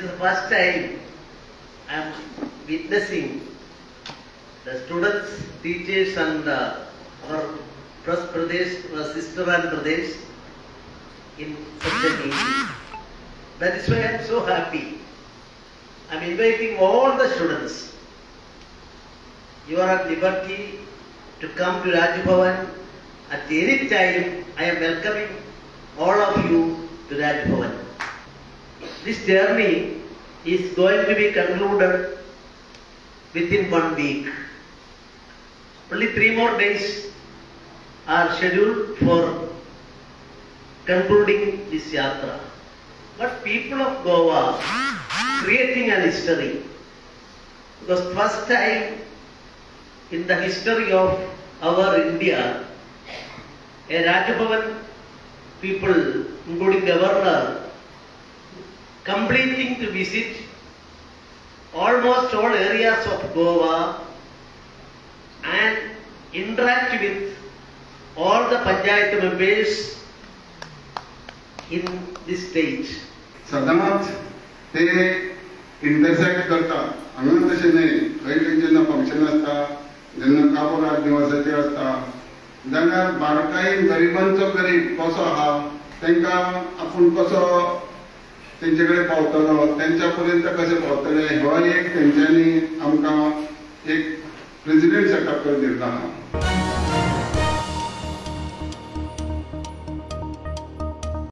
is the first time I am witnessing the students, teachers and our trust Pradesh, sister and Pradesh in such a meeting. That is why I am so happy. I am inviting all the students. You are at liberty to come to Raj Bhavan at any time. I am welcoming all of you to Raj Bhavan. This journey is going to be concluded within 1 week. Only 3 more days are scheduled for concluding this yatra. But people of Goa creating an history, because first time in the history of our India, a Raj Bhavan people, including governor, completing to visit almost all areas of Goa and interact with all the Panchayat members in this state. सदांच ते intersect करतात. हांगा तशें न्हय, खंय जेन्ना function आसता, जेन्ना काबोरात दिवसाचें आसता, जाल्यार बारकायेन गरिबांचो गरीब कसो आहा, तांकां आपूण कसो तेंचे कडेन पावतलो, तेंच्या पर्यंत कशें पावतले, हो एक तेंच्यांनी आमकां एक प्रेसिडेंट सेटअप करून दिल्लो आहा.